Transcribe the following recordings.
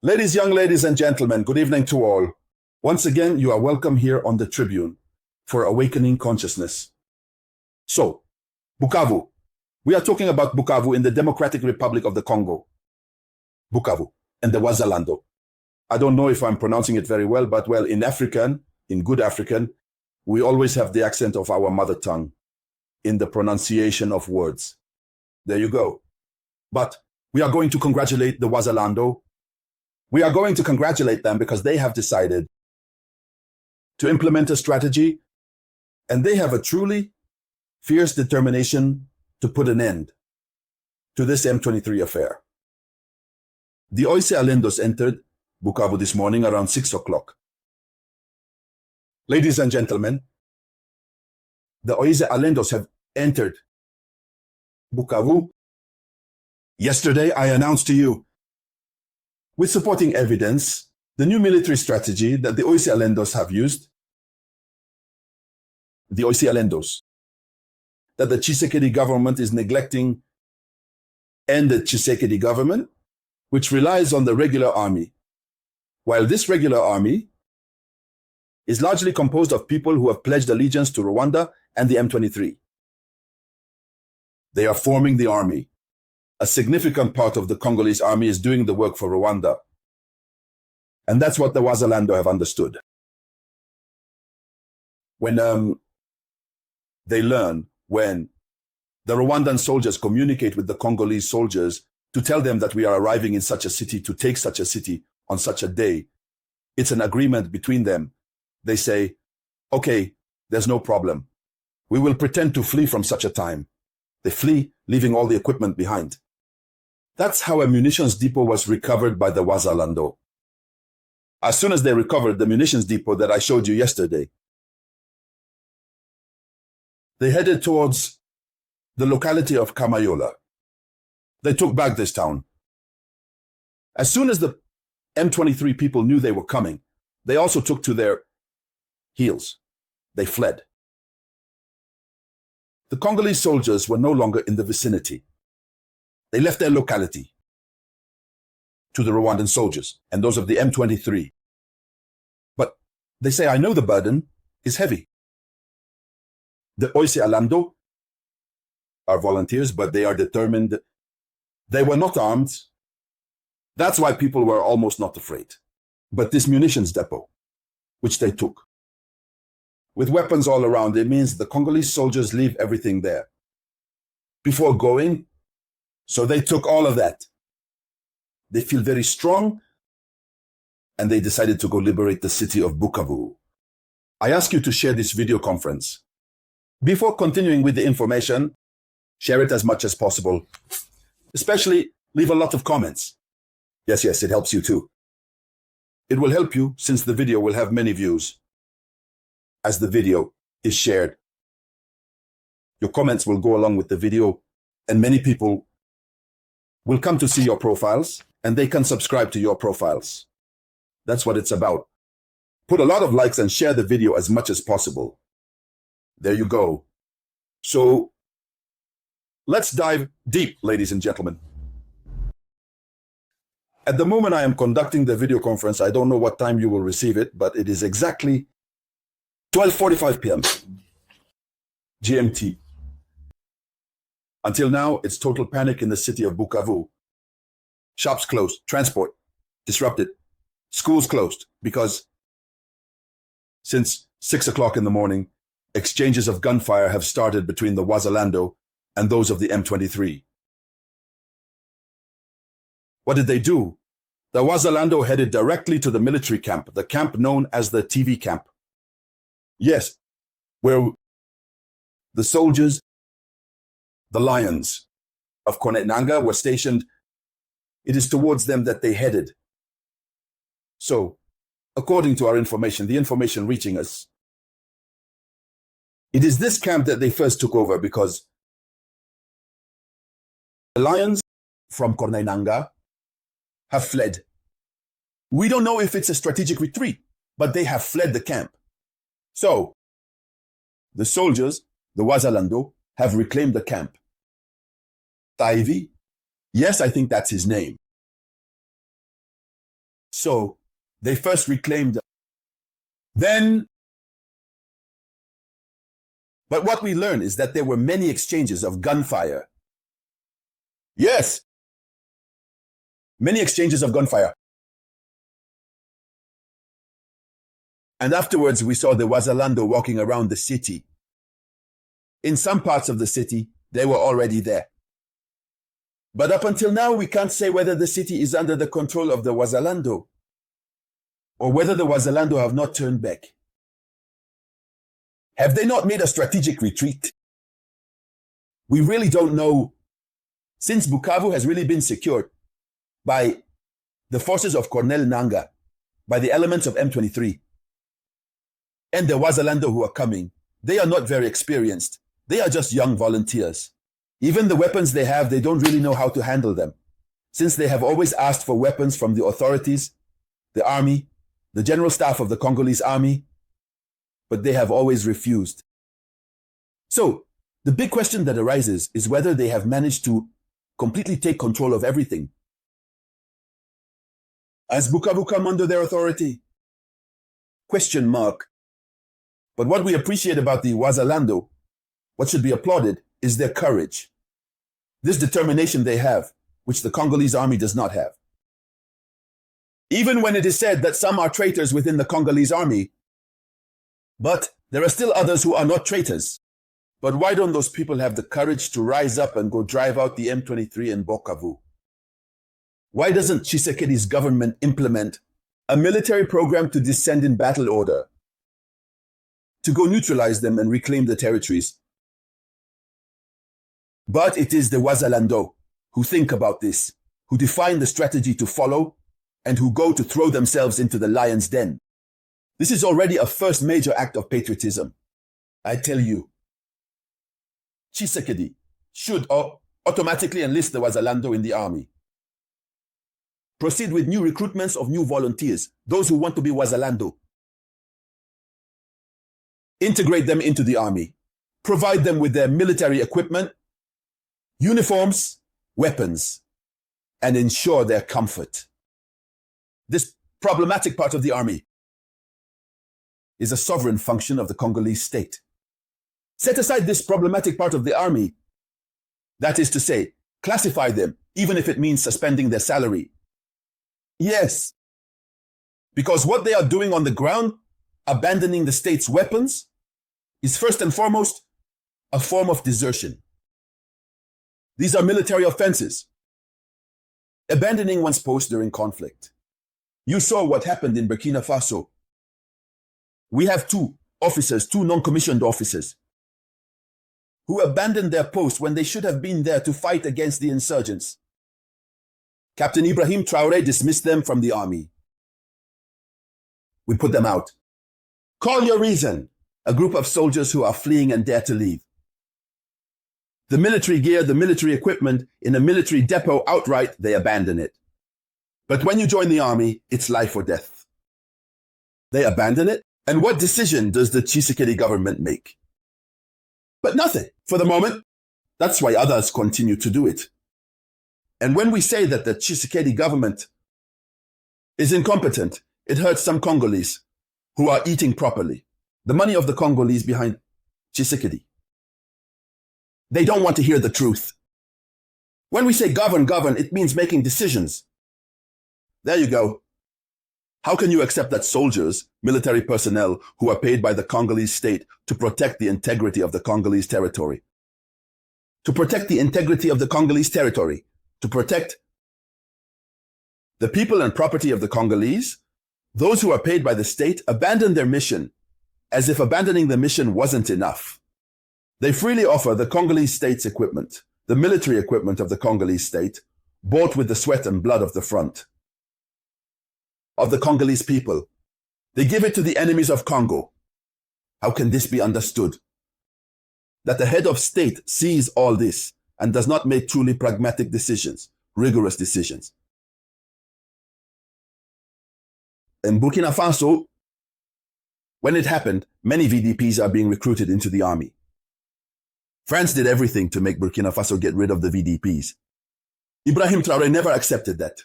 Young ladies and gentlemen, good evening to all. Once again, you are welcome here on the Tribune for Awakening Consciousness. So, Bukavu. We are talking about Bukavu in the Democratic Republic of the Congo. Bukavu and the Wazalendo. I don't know if I'm pronouncing it very well, but well, in African, in good African, we always have the accent of our mother tongue in the pronunciation of words. There you go. But we are going to congratulate the Wazalendo. We are going to congratulate them because they have decided to implement a strategy, and they have a truly fierce determination to put an end to this M23 affair. The Wazalendos entered Bukavu this morning around 6 o'clock. Ladies and gentlemen, the Wazalendos have entered Bukavu. Yesterday, I announced to you, with supporting evidence, the new military strategy that the Wazalendos have used, the Wazalendos, that the Tshisekedi government is neglecting, and the Tshisekedi government, which relies on the regular army, while this regular army is largely composed of people who have pledged allegiance to Rwanda and the M23. They are forming the army. A significant part of the Congolese army is doing the work for Rwanda. And that's what the Wazalendo have understood. When they learn, when the Rwandan soldiers communicate with the Congolese soldiers to tell them that we are arriving in such a city, to take such a city on such a day, it's an agreement between them. They say, okay, there's no problem. We will pretend to flee from such a time. They flee, leaving all the equipment behind. That's how a munitions depot was recovered by the Wazalendo. As soon as they recovered the munitions depot that I showed you yesterday, they headed towards the locality of Kamayola. They took back this town. As soon as the M23 people knew they were coming, they also took to their heels. They fled. The Congolese soldiers were no longer in the vicinity. They left their locality to the Rwandan soldiers and those of the M23. But they say, I know the burden is heavy. The Wazalendo are volunteers, but they are determined. They were not armed. That's why people were almost not afraid. But this munitions depot, which they took, with weapons all around, it means the Congolese soldiers leave everything there before going. So they took all of that. They feel very strong, and they decided to go liberate the city of Bukavu. I ask you to share this video conference. Before continuing with the information, share it as much as possible. Especially leave a lot of comments. Yes, it helps you too. It will help you since the video will have many views as the video is shared. Your comments will go along with the video, and many people will come to see your profiles, and they can subscribe to your profiles. That's what it's about. Put a lot of likes and share the video as much as possible. There you go. So let's dive deep, ladies and gentlemen. At the moment I am conducting the video conference, I don't know what time you will receive it, but it is exactly 12:45 p.m. GMT. Until now, it's total panic in the city of Bukavu. Shops closed, transport disrupted, schools closed, because since 6 o'clock in the morning, exchanges of gunfire have started between the Wazalendo and those of the M23. What did they do? The Wazalendo headed directly to the military camp, the camp known as the TV camp. Yes, where the soldiers, the lions of Kornet were stationed. It is towards them that they headed. So, according to our information, the information reaching us, it is this camp that they first took over because the lions from Kornet have fled. We don't know if it's a strategic retreat, but they have fled the camp. So, the soldiers, the Wazalendo, have reclaimed the camp. Taivi, yes, I think that's his name. So they first reclaimed. Then, but what we learn is that there were many exchanges of gunfire. Yes, many exchanges of gunfire. And afterwards, we saw the Wazalendo walking around the city. In some parts of the city, they were already there. But up until now, we can't say whether the city is under the control of the Wazalendo or whether the Wazalendo have not turned back. Have they not made a strategic retreat? We really don't know, since Bukavu has really been secured by the forces of Colonel Nanga, by the elements of M23, and the Wazalendo who are coming. They are not very experienced. They are just young volunteers. Even the weapons they have, they don't really know how to handle them, since they have always asked for weapons from the authorities, the army, the general staff of the Congolese army, but they have always refused. So, the big question that arises is whether they have managed to completely take control of everything. Has Bukavu come under their authority? Question mark. But what we appreciate about the Wazalendo, what should be applauded, is their courage. This determination they have, which the Congolese army does not have. Even when it is said that some are traitors within the Congolese army, but there are still others who are not traitors. But why don't those people have the courage to rise up and go drive out the M23 in Bukavu? Why doesn't Tshisekedi's government implement a military program to descend in battle order, to go neutralize them and reclaim the territories? But it is the Wazalendo who think about this, who define the strategy to follow, and who go to throw themselves into the lion's den. This is already a first major act of patriotism. I tell you, Tshisekedi should automatically enlist the Wazalendo in the army. Proceed with new recruitments of new volunteers, those who want to be Wazalendo. Integrate them into the army. Provide them with their military equipment, uniforms, weapons, and ensure their comfort. This problematic part of the army is a sovereign function of the Congolese state. Set aside this problematic part of the army, that is to say, classify them, even if it means suspending their salary. Yes, because what they are doing on the ground, abandoning the state's weapons, is first and foremost a form of desertion. These are military offenses. Abandoning one's post during conflict. You saw what happened in Burkina Faso. We have two non-commissioned officers, who abandoned their post when they should have been there to fight against the insurgents. Captain Ibrahim Traoré dismissed them from the army. We put them out. Call your reason. A group of soldiers who are fleeing and dare to leave. The military gear, the military equipment in a military depot outright, they abandon it. But when you join the army, it's life or death. They abandon it. And what decision does the Tshisekedi government make? But nothing for the moment. That's why others continue to do it. And when we say that the Tshisekedi government is incompetent, it hurts some Congolese who are eating properly. The money of the Congolese behind Tshisekedi. They don't want to hear the truth. When we say govern, it means making decisions. There you go. How can you accept that soldiers, military personnel who are paid by the Congolese state to protect the integrity of the Congolese territory, to protect the integrity of the Congolese territory, to protect the people and property of the Congolese, those who are paid by the state abandon their mission as if abandoning the mission wasn't enough. They freely offer the Congolese state's equipment, the military equipment of the Congolese state, bought with the sweat and blood of the front, of the Congolese people. They give it to the enemies of Congo. How can this be understood? That the head of state sees all this and does not make truly pragmatic decisions, rigorous decisions. In Burkina Faso, when it happened, many VDPs are being recruited into the army. France did everything to make Burkina Faso get rid of the VDPs. Ibrahim Traoré never accepted that.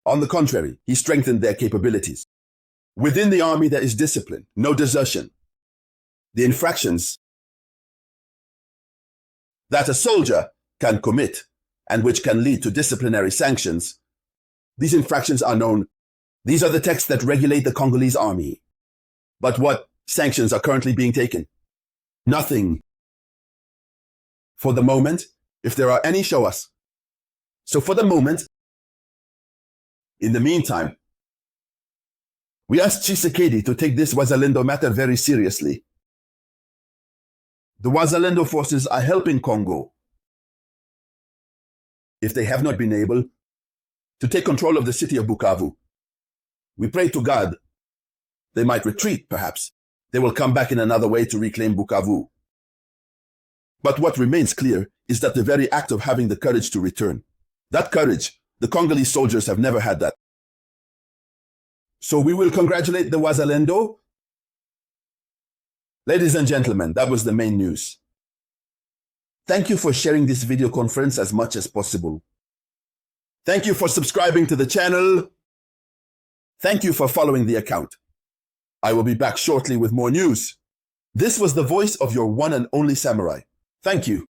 On the contrary, he strengthened their capabilities. Within the army, there is discipline, no desertion. The infractions that a soldier can commit and which can lead to disciplinary sanctions, these infractions are known. These are the texts that regulate the Congolese army. But what sanctions are currently being taken? Nothing. For the moment, if there are any, show us. So for the moment, in the meantime, we asked Tshisekedi to take this Wazalendo matter very seriously. The Wazalendo forces are helping Congo. If they have not been able to take control of the city of Bukavu, we pray to God they might retreat, perhaps. They will come back in another way to reclaim Bukavu. But what remains clear is that the very act of having the courage to return, that courage, the Congolese soldiers have never had that. So we will congratulate the Wazalendo. Ladies and gentlemen, that was the main news. Thank you for sharing this video conference as much as possible. Thank you for subscribing to the channel. Thank you for following the account. I will be back shortly with more news. This was the voice of your one and only samurai. Thank you.